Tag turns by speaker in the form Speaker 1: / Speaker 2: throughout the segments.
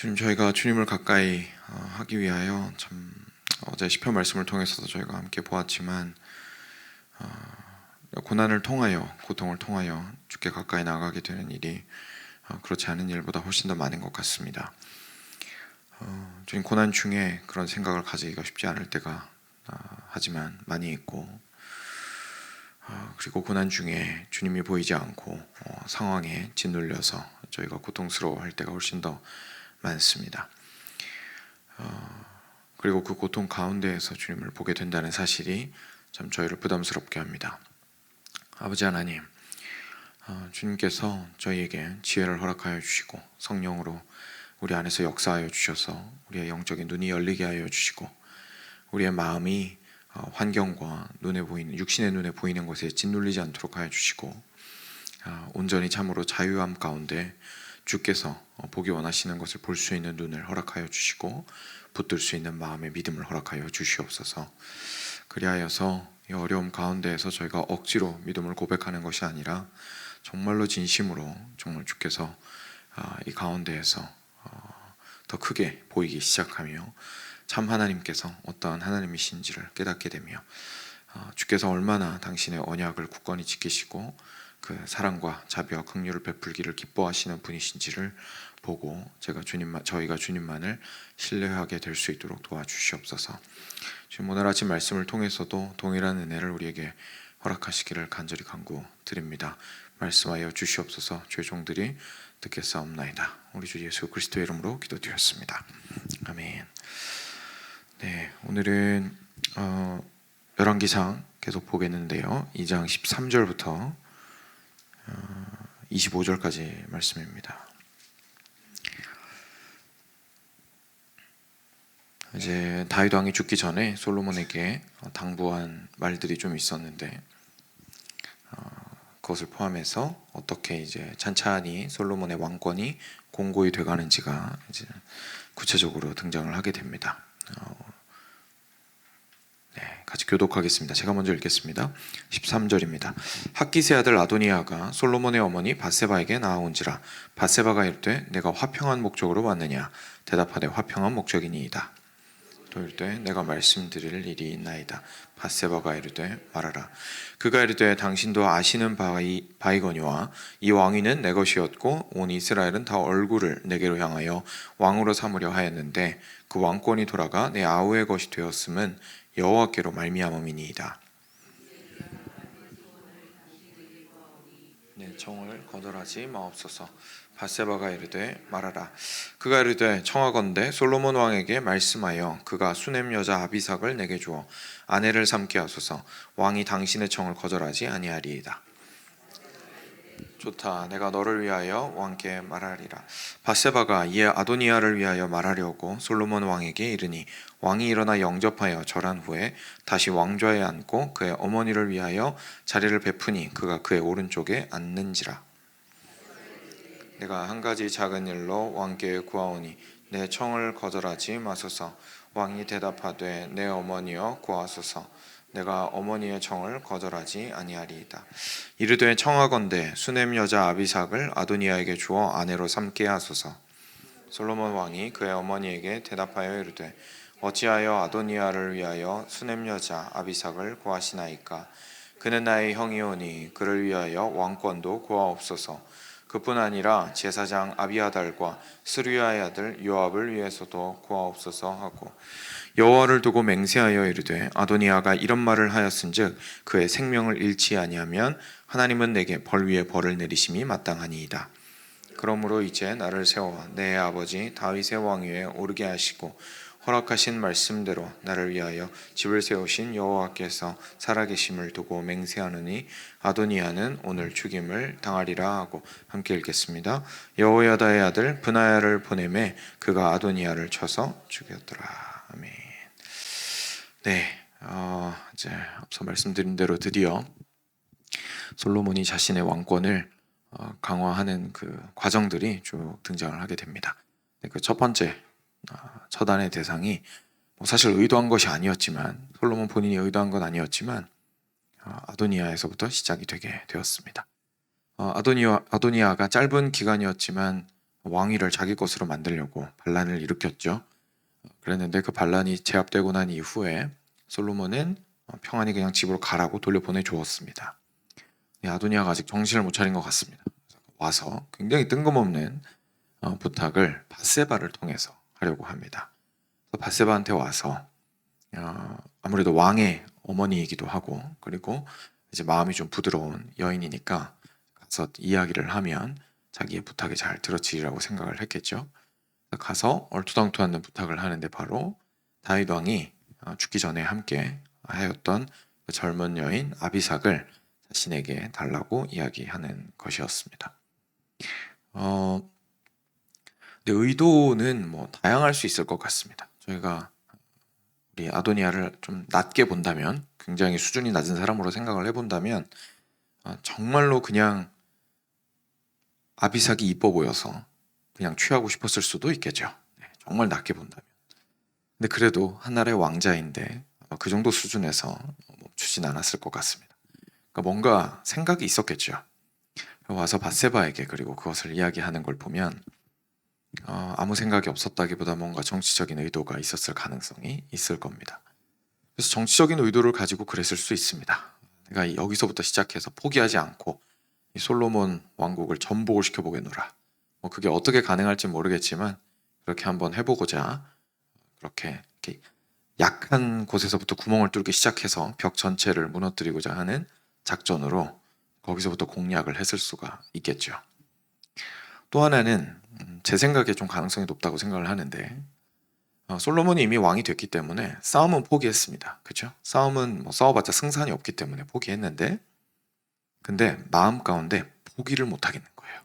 Speaker 1: 주님, 저희가 주님을 가까이 하기 위하여 참 어제 시편 말씀을 통해서도 저희가 함께 보았지만 고난을 통하여, 고통을 통하여 주께 가까이 나가게 되는 일이 그렇지 않은 일보다 훨씬 더 많은 것 같습니다. 주님, 고난 중에 그런 생각을 가지기가 쉽지 않을 때가 하지만 많이 있고, 그리고 고난 중에 주님이 보이지 않고 상황에 짓눌려서 저희가 고통스러워할 때가 훨씬 더 많습니다. 그리고 그 고통 가운데에서 주님을 보게 된다는 사실이 참 저희를 부담스럽게 합니다. 아버지 하나님, 주님께서 저희에게 지혜를 허락하여 주시고 성령으로 우리 안에서 역사하여 주셔서 우리의 영적인 눈이 열리게 하여 주시고 우리의 마음이 환경과 눈에 보이는, 육신의 눈에 보이는 것에 짓눌리지 않도록 하여 주시고 온전히 참으로 자유함 가운데 주께서 보기 원하시는 것을 볼 수 있는 눈을 허락하여 주시고 붙들 수 있는 마음의 믿음을 허락하여 주시옵소서. 그리하여서 이 어려움 가운데에서 저희가 억지로 믿음을 고백하는 것이 아니라 정말로 진심으로 정말 주께서 이 가운데에서 더 크게 보이기 시작하며 참 하나님께서 어떠한 하나님이신지를 깨닫게 되며 주께서 얼마나 당신의 언약을 굳건히 지키시고 그 사랑과 자비와 긍휼을 베풀기를 기뻐하시는 분이신지를 보고 저희가 주님만을 신뢰하게 될 수 있도록 도와주시옵소서. 지금 오늘 아침 말씀을 통해서도 동일한 은혜를 우리에게 허락하시기를 간절히 간구드립니다. 말씀하여 주시옵소서. 주의 종들이 듣겠사옵나이다. 우리 주 예수 그리스도의 이름으로 기도드렸습니다. 아멘. 네, 오늘은 열왕기상 계속 보겠는데요. 2장 13절부터 25절까지 말씀입니다. 이제 다윗 왕이 죽기 전에 솔로몬에게 당부한 말들이 좀 있었는데 그것을 포함해서 어떻게 이제 찬찬히 솔로몬의 왕권이 공고히 돼가는지가 이제 구체적으로 등장을 하게 됩니다. 같이 교독하겠습니다. 제가 먼저 읽겠습니다. 13절입니다. 학기세 아들 아도니아가 솔로몬의 어머니 밧세바에게 나아온지라. 밧세바가 이르되 내가 화평한 목적으로 왔느냐. 대답하되 화평한 목적이니이다. 또 이르되 내가 말씀드릴 일이 있나이다. 밧세바가 이르되 말하라. 그가 이르되 당신도 아시는 바이거니와 이 왕위는 내 것이었고 온 이스라엘은 다 얼굴을 내게로 향하여 왕으로 삼으려 하였는데 그 왕권이 돌아가 내 아우의 것이 되었음은 여호와께로 말미암음이니이다. 내 청을 거절하지 마옵소서. 밧세바가 이르되 말하라. 그가 이르되 청하건대 솔로몬 왕에게 말씀하여 그가 수넴 여자 아비삭을 내게 주어 아내를 삼게 하소서. 왕이 당신의 청을 거절하지 아니하리이다. 좋다. 내가 너를 위하여 왕께 말하리라. 밧세바가 이에 아도니아를 위하여 말하려고 솔로몬 왕에게 이르니 왕이 일어나 영접하여 절한 후에 다시 왕좌에 앉고 그의 어머니를 위하여 자리를 베푸니 그가 그의 오른쪽에 앉는지라. 내가 한 가지 작은 일로 왕께 구하오니 내 청을 거절하지 마소서. 왕이 대답하되 내 어머니여 구하소서. 내가 어머니의 청을 거절하지 아니하리이다. 이르되 청하건대 수넴 여자 아비삭을 아도니아에게 주어 아내로 삼게 하소서. 솔로몬 왕이 그의 어머니에게 대답하여 이르되 어찌하여 아도니아를 위하여 수넴 여자 아비삭을 구하시나이까. 그는 나의 형이오니 그를 위하여 왕권도 구하옵소서. 그뿐 아니라 제사장 아비아달과 스루야의 아들 요압을 위해서도 구하옵소서 하고 여호와를 두고 맹세하여 이르되 아도니아가 이런 말을 하였은즉 그의 생명을 잃지 아니하면 하나님은 내게 벌 위에 벌을 내리심이 마땅하니이다. 그러므로 이제 나를 세워 내 아버지 다윗의 왕위에 오르게 하시고 허락하신 말씀대로 나를 위하여 집을 세우신 여호와께서 살아계심을 두고 맹세하느니 아도니아는 오늘 죽임을 당하리라 하고 함께 읽겠습니다. 여호야다의 아들 브나야를 보내매 그가 아도니아를 쳐서 죽였더라. 아멘. 네, 이제 앞서 말씀드린 대로 드디어 솔로몬이 자신의 왕권을 강화하는 그 과정들이 쭉 등장을 하게 됩니다. 그 첫 번째 처단의 대상이 사실 의도한 것이 아니었지만 솔로몬 본인이 의도한 건 아니었지만 아도니아에서부터 시작이 되게 되었습니다. 아도니아가 짧은 기간이었지만 왕위를 자기 것으로 만들려고 반란을 일으켰죠. 그랬는데 그 반란이 제압되고 난 이후에 솔로몬은 평안히 그냥 집으로 가라고 돌려보내 주었습니다. 아도니아가 아직 정신을 못 차린 것 같습니다. 와서 굉장히 뜬금없는 부탁을 밧세바를 통해서 하려고 합니다. 밧세바한테 와서 아무래도 왕의 어머니이기도 하고 그리고 이제 마음이 좀 부드러운 여인이니까 가서 이야기를 하면 자기의 부탁이 잘 들어지리라고 생각을 했겠죠. 가서 얼토당토 않는 부탁을 하는데 바로 다윗 왕이 죽기 전에 함께 하였던 그 젊은 여인 아비삭을 자신에게 달라고 이야기하는 것이었습니다. 근데 의도는 뭐 다양할 수 있을 것 같습니다. 저희가 우리 아도니아를 좀 낮게 본다면, 굉장히 수준이 낮은 사람으로 생각을 해본다면 정말로 그냥 아비삭이 이뻐 보여서 그냥 취하고 싶었을 수도 있겠죠. 정말 낮게 본다면. 근데 그래도 한 나라의 왕자인데 그 정도 수준에서 멈추진 않았을 것 같습니다. 그러니까 뭔가 생각이 있었겠죠. 와서 밧세바에게 그리고 그것을 이야기하는 걸 보면 아무 생각이 없었다기보다 뭔가 정치적인 의도가 있었을 가능성이 있을 겁니다. 그래서 정치적인 의도를 가지고 그랬을 수 있습니다. 내가 여기서부터 시작해서 포기하지 않고 이 솔로몬 왕국을 전복을 시켜보겠노라. 그게 어떻게 가능할지 모르겠지만 그렇게 한번 해보고자 그렇게 약한 곳에서부터 구멍을 뚫기 시작해서 벽 전체를 무너뜨리고자 하는 작전으로 거기서부터 공략을 했을 수가 있겠죠. 또 하나는 제 생각에 좀 가능성이 높다고 생각을 하는데 솔로몬이 이미 왕이 됐기 때문에 싸움은 포기했습니다. 그렇죠? 싸움은 싸워봤자 승산이 없기 때문에 포기했는데 근데 마음 가운데 포기를 못 하겠는 거예요.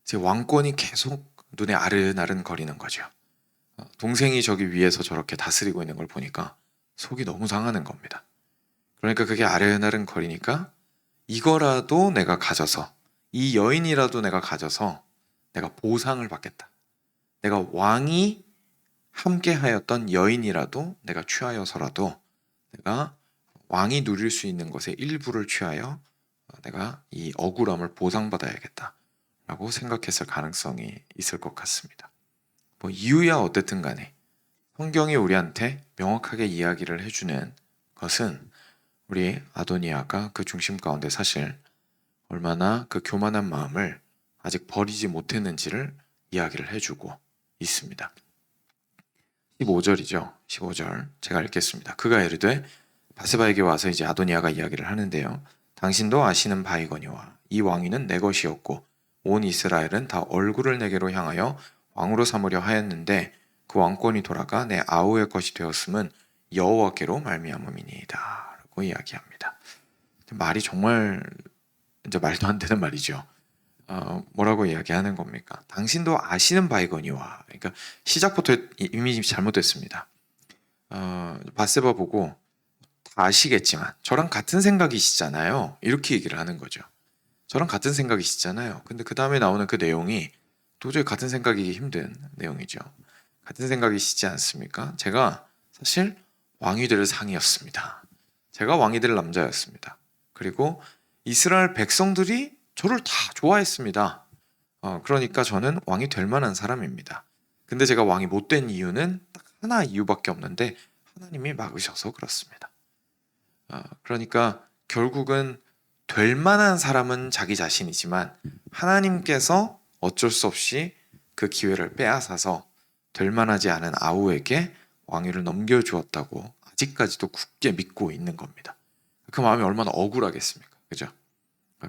Speaker 1: 제 왕권이 계속 눈에 아른아른 거리는 거죠. 동생이 저기 위에서 저렇게 다스리고 있는 걸 보니까 속이 너무 상하는 겁니다. 그러니까 그게 아른아른 거리니까 이거라도 내가 가져서, 이 여인이라도 내가 가져서 내가 보상을 받겠다. 내가 왕이 함께 하였던 여인이라도 내가 취하여서라도 내가 왕이 누릴 수 있는 것의 일부를 취하여 내가 이 억울함을 보상받아야겠다 라고 생각했을 가능성이 있을 것 같습니다. 이유야 어쨌든 간에 성경이 우리한테 명확하게 이야기를 해주는 것은 우리 아도니아가 그 중심 가운데 사실 얼마나 그 교만한 마음을 아직 버리지 못했는지를 이야기를 해주고 있습니다. 15절이죠. 15절 제가 읽겠습니다. 그가 이르되 밧세바에게 와서 이제 아도니아가 이야기를 하는데요. 당신도 아시는 바이거니와 이 왕위는 내 것이었고 온 이스라엘은 다 얼굴을 내게로 향하여 왕으로 삼으려 하였는데 그 왕권이 돌아가 내 아우의 것이 되었음은 여호와께로 말미암음이니이다 라고 이야기합니다. 말이 정말 이제 말도 안 되는 말이죠. 뭐라고 이야기하는 겁니까? 당신도 아시는 바이거니와, 그러니까 시작부터 이미 잘못됐습니다. 밧세바 보고 다 아시겠지만 저랑 같은 생각이시잖아요. 이렇게 얘기를 하는 거죠. 저랑 같은 생각이시잖아요. 근데 그 다음에 나오는 그 내용이 도저히 같은 생각이기 힘든 내용이죠. 같은 생각이시지 않습니까? 제가 사실 왕이 될 상이었습니다. 제가 왕이 될 남자였습니다. 그리고 이스라엘 백성들이 저를 다 좋아했습니다. 그러니까 저는 왕이 될 만한 사람입니다. 근데 제가 왕이 못 된 이유는 딱 하나 이유밖에 없는데 하나님이 막으셔서 그렇습니다. 그러니까 결국은 될 만한 사람은 자기 자신이지만 하나님께서 어쩔 수 없이 그 기회를 빼앗아서 될 만하지 않은 아우에게 왕위를 넘겨주었다고 아직까지도 굳게 믿고 있는 겁니다. 그 마음이 얼마나 억울하겠습니까? 그죠?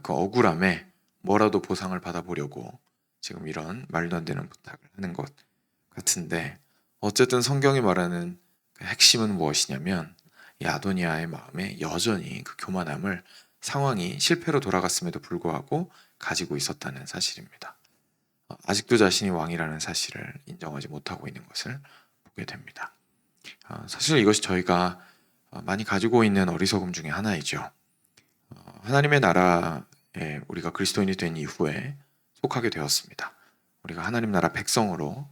Speaker 1: 그 억울함에 뭐라도 보상을 받아보려고 지금 이런 말도 안 되는 부탁을 하는 것 같은데 어쨌든 성경이 말하는 그 핵심은 무엇이냐면 이 아도니아의 마음에 여전히 그 교만함을 상황이 실패로 돌아갔음에도 불구하고 가지고 있었다는 사실입니다. 아직도 자신이 왕이라는 사실을 인정하지 못하고 있는 것을 보게 됩니다. 사실 이것이 저희가 많이 가지고 있는 어리석음 중에 하나이죠. 하나님의 나라에 우리가 그리스도인이 된 이후에 속하게 되었습니다. 우리가 하나님 나라 백성으로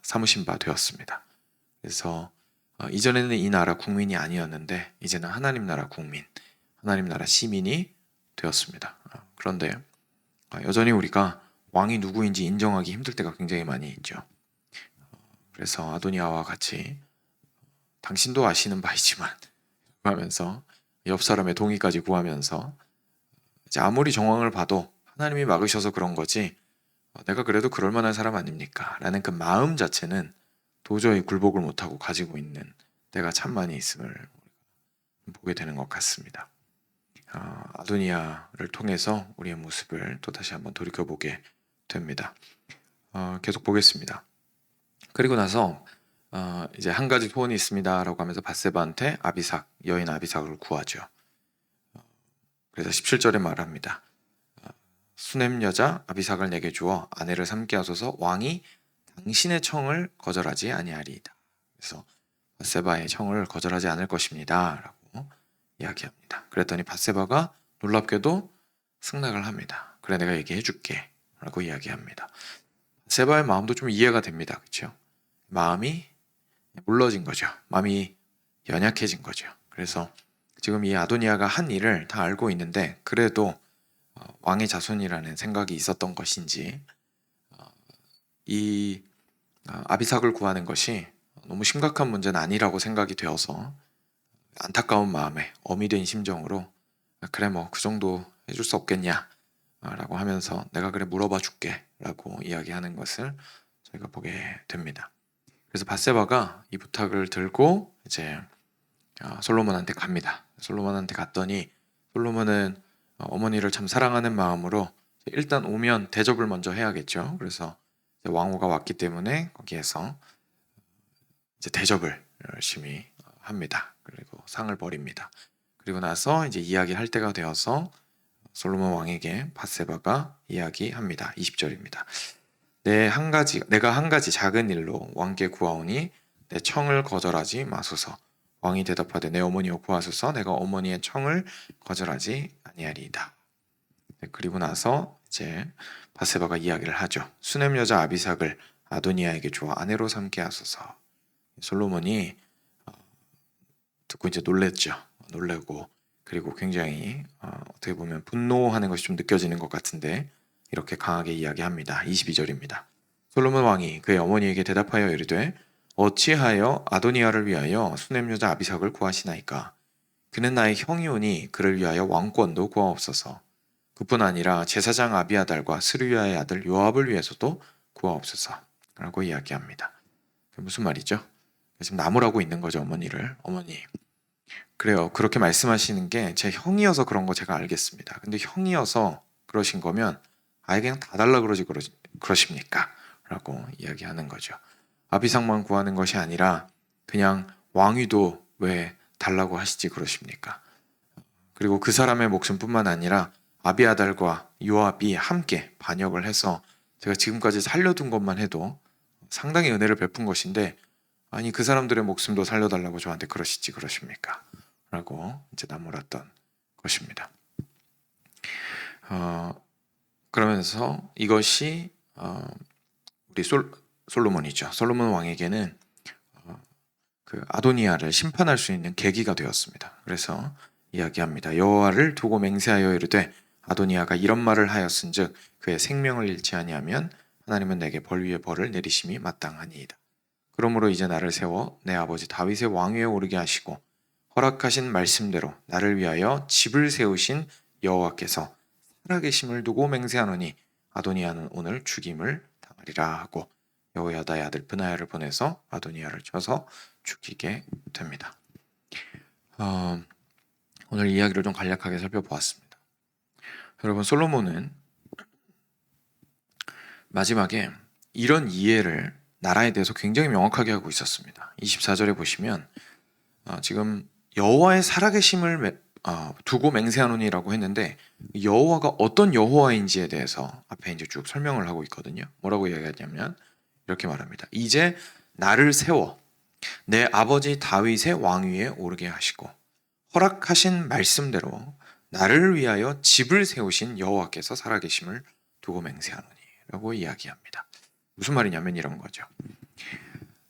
Speaker 1: 삼으신 바 되었습니다. 그래서 이전에는 이 나라 국민이 아니었는데 이제는 하나님 나라 국민, 하나님 나라 시민이 되었습니다. 그런데 여전히 우리가 왕이 누구인지 인정하기 힘들 때가 굉장히 많이 있죠. 그래서 아도니아와 같이 당신도 아시는 바이지만 하면서 옆 사람의 동의까지 구하면서 이제 아무리 정황을 봐도 하나님이 막으셔서 그런 거지 내가 그래도 그럴 만한 사람 아닙니까? 라는 그 마음 자체는 도저히 굴복을 못하고 가지고 있는 때가 참 많이 있음을 보게 되는 것 같습니다. 아도니아를 통해서 우리의 모습을 또 다시 한번 돌이켜보게 됩니다. 계속 보겠습니다. 그리고 나서 이제 한 가지 소원이 있습니다 라고 하면서 밧세바한테 아비삭, 여인 아비삭을 구하죠. 그래서 17절에 말합니다. 수넴 여자 아비삭을 내게 주어 아내를 삼게 하소서 왕이 당신의 청을 거절하지 아니하리이다. 그래서 밧세바의 청을 거절하지 않을 것입니다 라고 이야기합니다. 그랬더니 밧세바가 놀랍게도 승낙을 합니다. 그래 내가 얘기해 줄게 라고 이야기합니다. 밧세바의 마음도 좀 이해가 됩니다. 그렇죠? 마음이 물러진 거죠. 마음이 연약해진 거죠. 그래서 지금 이 아도니아가 한 일을 다 알고 있는데 그래도 왕의 자손이라는 생각이 있었던 것인지 이 아비삭을 구하는 것이 너무 심각한 문제는 아니라고 생각이 되어서 안타까운 마음에 어미 된 심정으로 그래 뭐 그 정도 해줄 수 없겠냐 라고 하면서 내가 그래 물어봐 줄게 라고 이야기하는 것을 저희가 보게 됩니다. 그래서 밧세바가 이 부탁을 들고 이제 솔로몬한테 갑니다. 솔로몬한테 갔더니 솔로몬은 어머니를 참 사랑하는 마음으로 일단 오면 대접을 먼저 해야겠죠. 그래서 왕후가 왔기 때문에 거기에서 이제 대접을 열심히 합니다. 그리고 상을 벌입니다. 그리고 나서 이제 이야기할 때가 되어서 솔로몬 왕에게 밧세바가 이야기합니다. 20절입니다. 내가 한 가지 작은 일로 왕께 구하오니 내 청을 거절하지 마소서. 왕이 대답하되 내 어머니여 구하소서. 내가 어머니의 청을 거절하지 아니하리이다. 그리고 나서 이제 밧세바가 이야기를 하죠. 수넴 여자 아비삭을 아도니아에게 주어 아내로 삼게 하소서. 솔로몬이 듣고 이제 놀랬죠. 놀래고 그리고 굉장히 어떻게 보면 분노하는 것이 좀 느껴지는 것 같은데 이렇게 강하게 이야기합니다. 22절입니다. 솔로몬 왕이 그의 어머니에게 대답하여 이르되 어찌하여 아도니아를 위하여 수넴 여자 아비삭을 구하시나이까? 그는 나의 형이오니 그를 위하여 왕권도 구하옵소서. 그뿐 아니라 제사장 아비아달과 스루야의 아들 요압을 위해서도 구하옵소서. 라고 이야기합니다. 무슨 말이죠? 지금 나무라고 있는 거죠. 어머니를. 어머니 그래요. 그렇게 말씀하시는 게 제 형이어서 그런 거 제가 알겠습니다. 근데 형이어서 그러신 거면 아예 그냥 다 달라 그러십니까? 라고 이야기하는 거죠. 아비삭만 구하는 것이 아니라 그냥 왕위도 왜 달라고 하시지 그러십니까? 그리고 그 사람의 목숨뿐만 아니라 아비아달과 요압이 함께 반역을 해서 제가 지금까지 살려둔 것만 해도 상당히 은혜를 베푼 것인데 아니 그 사람들의 목숨도 살려달라고 저한테 그러시지 그러십니까? 라고 이제 나무랐던 것입니다. 그러면서 이것이 우리 솔로몬이죠. 솔로몬 왕에게는 그 아도니아를 심판할 수 있는 계기가 되었습니다. 그래서 이야기합니다. 여호와를 두고 맹세하여 이르되 아도니아가 이런 말을 하였은즉 그의 생명을 잃지 아니하면 하나님은 내게 벌 위에 벌을 내리심이 마땅하니이다. 그러므로 이제 나를 세워 내 아버지 다윗의 왕위에 오르게 하시고 허락하신 말씀대로 나를 위하여 집을 세우신 여호와께서 살아계심을 두고 맹세하노니 아도니아는 오늘 죽임을 당하리라 하고 여호야다의 아들 브나야를 보내서 아도니아를 쳐서 죽이게 됩니다. 오늘 이야기를 좀 간략하게 살펴보았습니다. 여러분 솔로몬은 마지막에 이런 이해를 나라에 대해서 굉장히 명확하게 하고 있었습니다. 24절에 보시면 지금 여호와의 살아계심을 두고 맹세하노니라고 했는데 여호와가 어떤 여호와인지에 대해서 앞에 이제 쭉 설명을 하고 있거든요. 뭐라고 이야기하냐면 이렇게 말합니다. 이제 나를 세워 내 아버지 다윗의 왕위에 오르게 하시고 허락하신 말씀대로 나를 위하여 집을 세우신 여호와께서 살아계심을 두고 맹세하노니 라고 이야기합니다. 무슨 말이냐면 이런 거죠.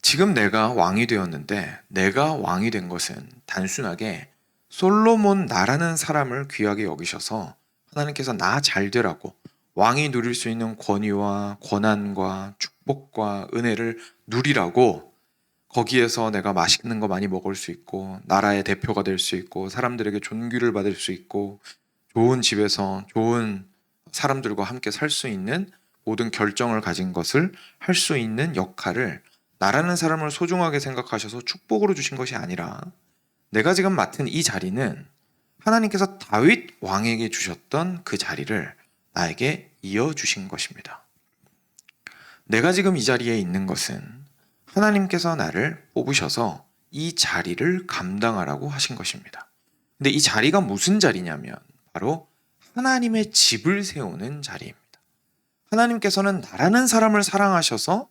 Speaker 1: 지금 내가 왕이 되었는데 내가 왕이 된 것은 단순하게 솔로몬 나라는 사람을 귀하게 여기셔서 하나님께서 나 잘 되라고 왕이 누릴 수 있는 권위와 권한과 축복과 은혜를 누리라고 거기에서 내가 맛있는 거 많이 먹을 수 있고 나라의 대표가 될 수 있고 사람들에게 존귀를 받을 수 있고 좋은 집에서 좋은 사람들과 함께 살 수 있는 모든 결정을 가진 것을 할 수 있는 역할을 나라는 사람을 소중하게 생각하셔서 축복으로 주신 것이 아니라 내가 지금 맡은 이 자리는 하나님께서 다윗 왕에게 주셨던 그 자리를 나에게 이어주신 것입니다. 내가 지금 이 자리에 있는 것은 하나님께서 나를 뽑으셔서 이 자리를 감당하라고 하신 것입니다. 근데 이 자리가 무슨 자리냐면 바로 하나님의 집을 세우는 자리입니다. 하나님께서는 나라는 사람을 사랑하셔서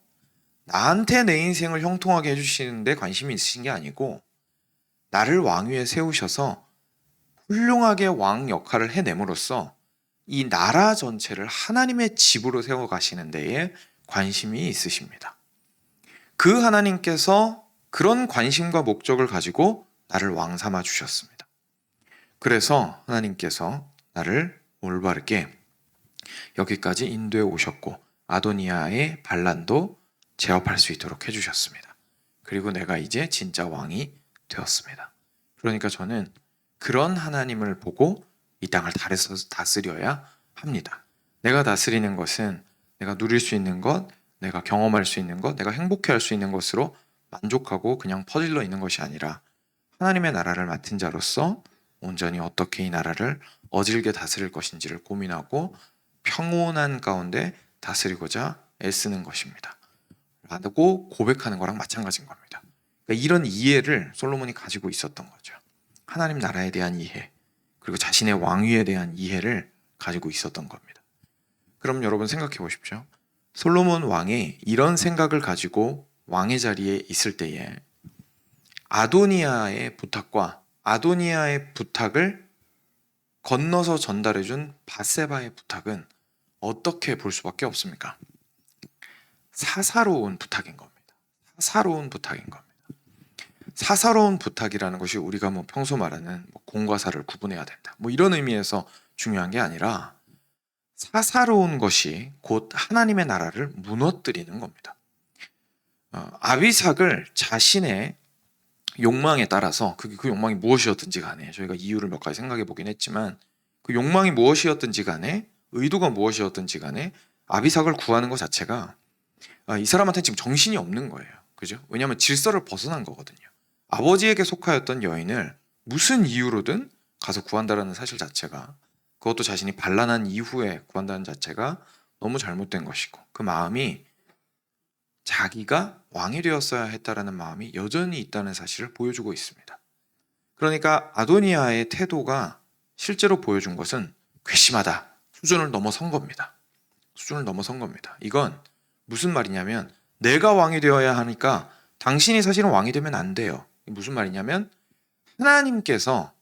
Speaker 1: 나한테 내 인생을 형통하게 해주시는데 관심이 있으신 게 아니고 나를 왕 위에 세우셔서 훌륭하게 왕 역할을 해냄으로써 이 나라 전체를 하나님의 집으로 세워가시는 데에 관심이 있으십니다. 그 하나님께서 그런 관심과 목적을 가지고 나를 왕 삼아 주셨습니다. 그래서 하나님께서 나를 올바르게 여기까지 인도해 오셨고 아도니아의 반란도 제압할 수 있도록 해주셨습니다. 그리고 내가 이제 진짜 왕이 되었습니다. 그러니까 저는 그런 하나님을 보고 이 땅을 다스려야 합니다. 내가 다스리는 것은 내가 누릴 수 있는 것, 내가 경험할 수 있는 것, 내가 행복해 할 수 있는 것으로 만족하고 그냥 퍼질러 있는 것이 아니라 하나님의 나라를 맡은 자로서 온전히 어떻게 이 나라를 어질게 다스릴 것인지를 고민하고 평온한 가운데 다스리고자 애쓰는 것입니다. 라고 고백하는 거랑 마찬가지인 겁니다. 그러니까 이런 이해를 솔로몬이 가지고 있었던 거죠. 하나님 나라에 대한 이해, 그리고 자신의 왕위에 대한 이해를 가지고 있었던 겁니다. 그럼 여러분 생각해 보십시오. 솔로몬 왕이 이런 생각을 가지고 왕의 자리에 있을 때에 아도니아의 부탁과 아도니아의 부탁을 건너서 전달해준 밧세바의 부탁은 어떻게 볼 수밖에 없습니까? 사사로운 부탁인 겁니다. 사사로운 부탁인 겁니다. 사사로운 부탁이라는 것이 우리가 평소 말하는 공과 사를 구분해야 된다. 이런 의미에서 중요한 게 아니라 사사로운 것이 곧 하나님의 나라를 무너뜨리는 겁니다. 아비삭을 자신의 욕망에 따라서 그 욕망이 무엇이었든지 간에 저희가 이유를 몇 가지 생각해 보긴 했지만 그 욕망이 무엇이었든지 간에 의도가 무엇이었든지 간에 아비삭을 구하는 것 자체가 이 사람한테 지금 정신이 없는 거예요. 그죠? 왜냐하면 질서를 벗어난 거거든요. 아버지에게 속하였던 여인을 무슨 이유로든 가서 구한다라는 사실 자체가 그것도 자신이 반란한 이후에 구한다는 자체가 너무 잘못된 것이고 그 마음이 자기가 왕이 되었어야 했다라는 마음이 여전히 있다는 사실을 보여주고 있습니다. 그러니까 아도니아의 태도가 실제로 보여준 것은 괘씸하다. 수준을 넘어선 겁니다. 수준을 넘어선 겁니다. 이건 무슨 말이냐면 내가 왕이 되어야 하니까 당신이 사실은 왕이 되면 안 돼요. 무슨 말이냐면 하나님께서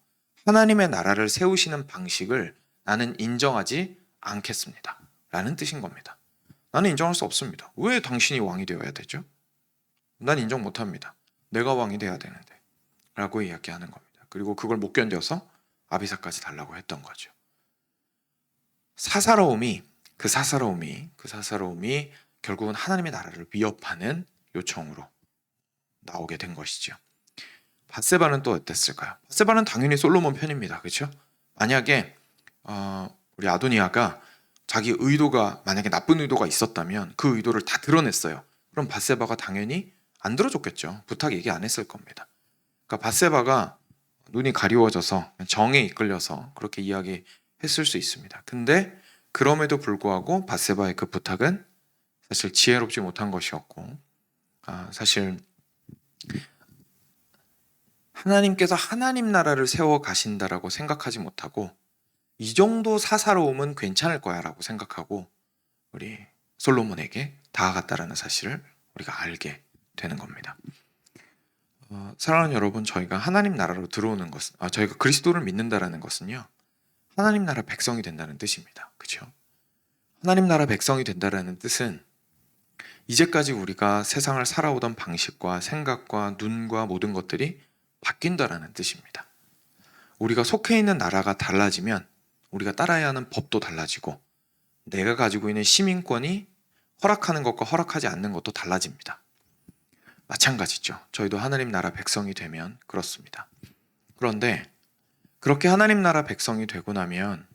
Speaker 1: 하나님의 나라를 세우시는 방식을 나는 인정하지 않겠습니다. 라는 뜻인 겁니다. 나는 인정할 수 없습니다. 왜 당신이 왕이 되어야 되죠? 난 인정 못합니다. 내가 왕이 돼야 되는데 라고 이야기하는 겁니다. 그리고 그걸 못 견뎌서 아비삭까지 달라고 했던 거죠. 그 사사로움이 결국은 하나님의 나라를 위협하는 요청으로 나오게 된 것이죠. 밧세바는 또 어땠을까요? 밧세바는 당연히 솔로몬 편입니다. 그렇죠? 만약에 우리 아도니아가 자기 의도가 만약에 나쁜 의도가 있었다면 그 의도를 다 드러냈어요. 그럼 밧세바가 당연히 안 들어줬겠죠. 부탁 얘기 안 했을 겁니다. 그러니까 밧세바가 눈이 가리워져서 정에 이끌려서 그렇게 이야기했을 수 있습니다. 근데 그럼에도 불구하고 밧세바의 그 부탁은 사실 지혜롭지 못한 것이었고 사실 하나님께서 하나님 나라를 세워 가신다라고 생각하지 못하고 이 정도 사사로움은 괜찮을 거야 라고 생각하고 우리 솔로몬에게 다가갔다라는 사실을 우리가 알게 되는 겁니다. 사랑하는 여러분, 저희가 하나님 나라로 들어오는 것은 저희가 그리스도를 믿는다라는 것은요 하나님 나라 백성이 된다는 뜻입니다. 그렇죠? 하나님 나라 백성이 된다라는 뜻은 이제까지 우리가 세상을 살아오던 방식과 생각과 눈과 모든 것들이 바뀐다라는 뜻입니다. 우리가 속해 있는 나라가 달라지면 우리가 따라야 하는 법도 달라지고 내가 가지고 있는 시민권이 허락하는 것과 허락하지 않는 것도 달라집니다. 마찬가지죠. 저희도 하나님 나라 백성이 되면 그렇습니다. 그런데 그렇게 하나님 나라 백성이 되고 나면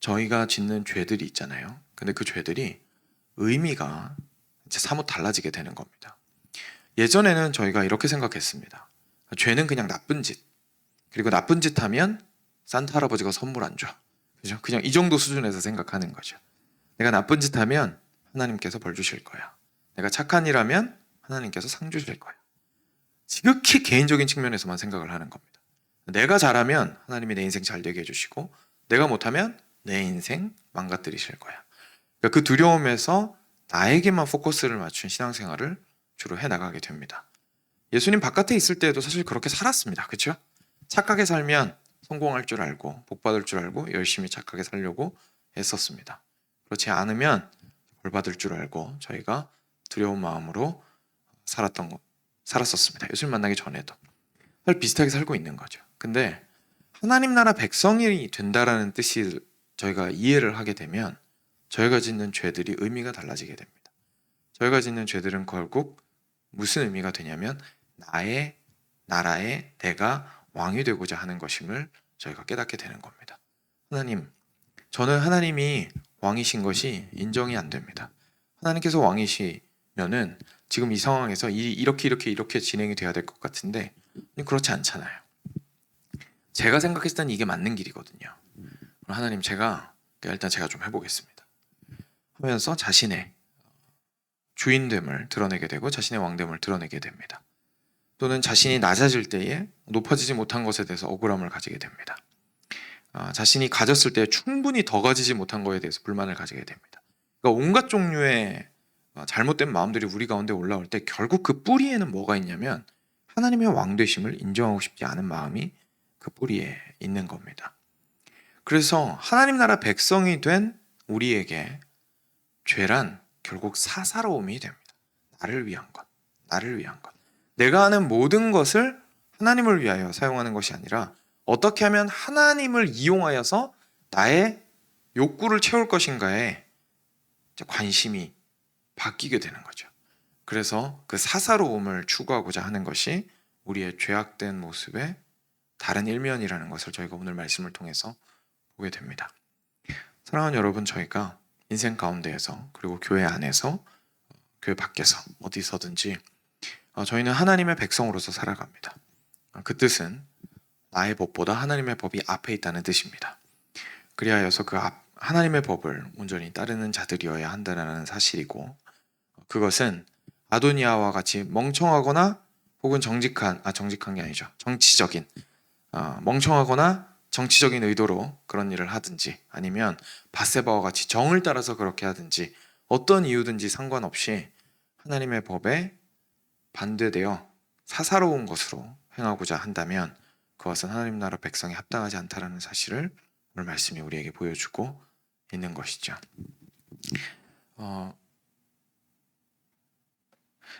Speaker 1: 저희가 짓는 죄들이 있잖아요. 근데 그 죄들이 의미가 이제 사뭇 달라지게 되는 겁니다. 예전에는 저희가 이렇게 생각했습니다. 죄는 그냥 나쁜 짓. 그리고 나쁜 짓 하면 산타 할아버지가 선물 안 줘. 그죠? 그냥 이 정도 수준에서 생각하는 거죠. 내가 나쁜 짓 하면 하나님께서 벌 주실 거야. 내가 착한 일 하면 하나님께서 상 주실 거야. 지극히 개인적인 측면에서만 생각을 하는 겁니다. 내가 잘하면 하나님이 내 인생 잘 되게 해주시고, 내가 못하면 내 인생 망가뜨리실 거야. 그러니까 그 두려움에서 나에게만 포커스를 맞춘 신앙생활을 주로 해나가게 됩니다. 예수님 바깥에 있을 때에도 사실 그렇게 살았습니다. 그렇죠? 착하게 살면 성공할 줄 알고 복 받을 줄 알고 열심히 착하게 살려고 애썼습니다. 그렇지 않으면 벌 받을 줄 알고 저희가 두려운 마음으로 살았었습니다. 예수님 만나기 전에도 사실 비슷하게 살고 있는 거죠. 근데 하나님 나라 백성이 된다라는 뜻이 저희가 이해를 하게 되면 저희가 짓는 죄들이 의미가 달라지게 됩니다. 저희가 짓는 죄들은 결국 무슨 의미가 되냐면 나의 나라에 내가 왕이 되고자 하는 것임을 저희가 깨닫게 되는 겁니다. 저는 하나님이 왕이신 것이 인정이 안 됩니다. 하나님께서 왕이시면은 지금 이 상황에서 이렇게 진행이 돼야 될 것 같은데 그렇지 않잖아요. 제가 생각했을 때는 이게 맞는 길이거든요. 하나님, 일단 제가 좀 해보겠습니다 하면서 자신의 주인됨을 드러내게 되고 자신의 왕됨을 드러내게 됩니다. 또는 자신이 낮아질 때에 높아지지 못한 것에 대해서 억울함을 가지게 됩니다. 자신이 가졌을 때 충분히 더 가지지 못한 것에 대해서 불만을 가지게 됩니다. 그러니까 온갖 종류의 잘못된 마음들이 우리 가운데 올라올 때 결국 그 뿌리에는 뭐가 있냐면 하나님의 왕되심을 인정하고 싶지 않은 마음이 그 뿌리에 있는 겁니다. 그래서 하나님 나라 백성이 된 우리에게 죄란 결국 사사로움이 됩니다. 나를 위한 것. 내가 하는 모든 것을 하나님을 위하여 사용하는 것이 아니라 어떻게 하면 하나님을 이용하여서 나의 욕구를 채울 것인가에 관심이 바뀌게 되는 거죠. 그래서 그 사사로움을 추구하고자 하는 것이 우리의 죄악된 모습의 다른 일면이라는 것을 저희가 오늘 말씀을 통해서 보게 됩니다. 사랑하는 여러분, 저희가 인생 가운데에서 그리고 교회 안에서 교회 밖에서 어디서든지 저희는 하나님의 백성으로서 살아갑니다. 그 뜻은 나의 법보다 하나님의 법이 앞에 있다는 뜻입니다. 그리하여서 하나님의 법을 온전히 따르는 자들이어야 한다는 사실이고, 그것은 아도니아와 같이 멍청하거나 혹은 정직한 게 아니죠. 멍청하거나 정치적인 의도로 그런 일을 하든지 아니면 밧세바와 같이 정을 따라서 그렇게 하든지 어떤 이유든지 상관없이 하나님의 법에 반대되어 사사로운 것으로 행하고자 한다면 그것은 하나님 나라 백성에 합당하지 않다라는 사실을 오늘 말씀이 우리에게 보여주고 있는 것이죠.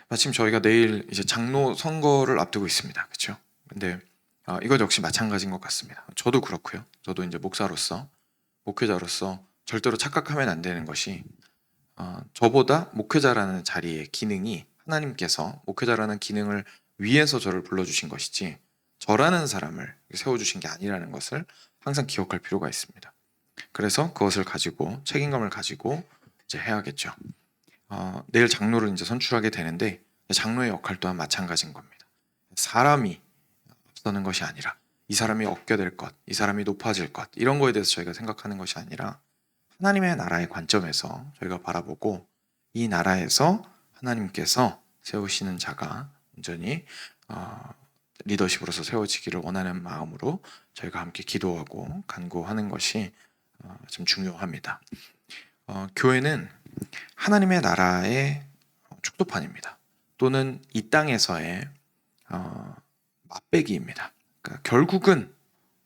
Speaker 1: 마침 저희가 내일 이제 장로 선거를 앞두고 있습니다. 그렇죠? 근데 이것 역시 마찬가지인 것 같습니다. 저도 그렇고요. 저도 이제 목회자로서 절대로 착각하면 안 되는 것이 저보다 목회자라는 자리의 기능이 하나님께서 목회자라는 기능을 위해서 저를 불러주신 것이지 저라는 사람을 세워주신 게 아니라는 것을 항상 기억할 필요가 있습니다. 그래서 그것을 가지고 책임감을 가지고 이제 해야겠죠. 내일 장로를 이제 선출하게 되는데 장로의 역할 또한 마찬가지인 겁니다. 사람이 앞서는 것이 아니라 이 사람이 얻게 될 것, 이 사람이 높아질 것 이런 거에 대해서 저희가 생각하는 것이 아니라 하나님의 나라의 관점에서 저희가 바라보고 이 나라에서 하나님께서 세우시는 자가 온전히 리더십으로서 세워지기를 원하는 마음으로 저희가 함께 기도하고 간구하는 것이 좀 중요합니다. 교회는 하나님의 나라의 축도판입니다. 또는 이 땅에서의 맛배기입니다. 그러니까 결국은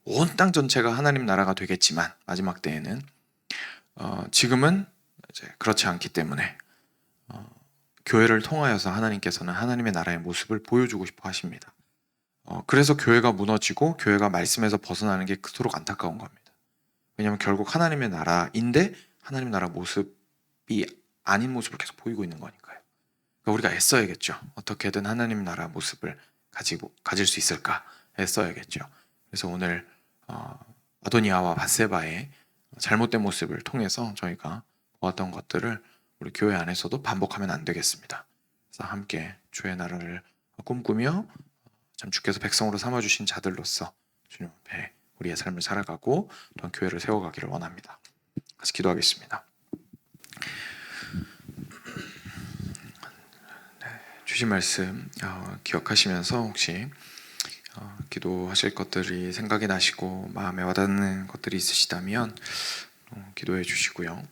Speaker 1: 온 땅 전체가 하나님 나라가 되겠지만 마지막 때에는 지금은 이제 그렇지 않기 때문에 교회를 통하여서 하나님께서는 하나님의 나라의 모습을 보여주고 싶어 하십니다. 그래서 교회가 무너지고 교회가 말씀에서 벗어나는 게 그토록 안타까운 겁니다. 왜냐하면 결국 하나님의 나라인데 하나님 나라 모습이 아닌 모습을 계속 보이고 있는 거니까요. 그러니까 우리가 애써야겠죠. 어떻게든 하나님 나라 모습을 가질 수 있을까 애써야겠죠. 그래서 오늘 아도니아와 밧세바의 잘못된 모습을 통해서 저희가 보았던 것들을 우리 교회 안에서도 반복하면 안 되겠습니다. 그래서 함께 주의 나라를 꿈꾸며 참 주께서 백성으로 삼아주신 자들로서 주님 앞에 우리의 삶을 살아가고 또한 교회를 세워가기를 원합니다. 같이 기도하겠습니다. 주신 말씀 기억하시면서 혹시 기도하실 것들이 생각이 나시고 마음에 와닿는 것들이 있으시다면 기도해 주시고요.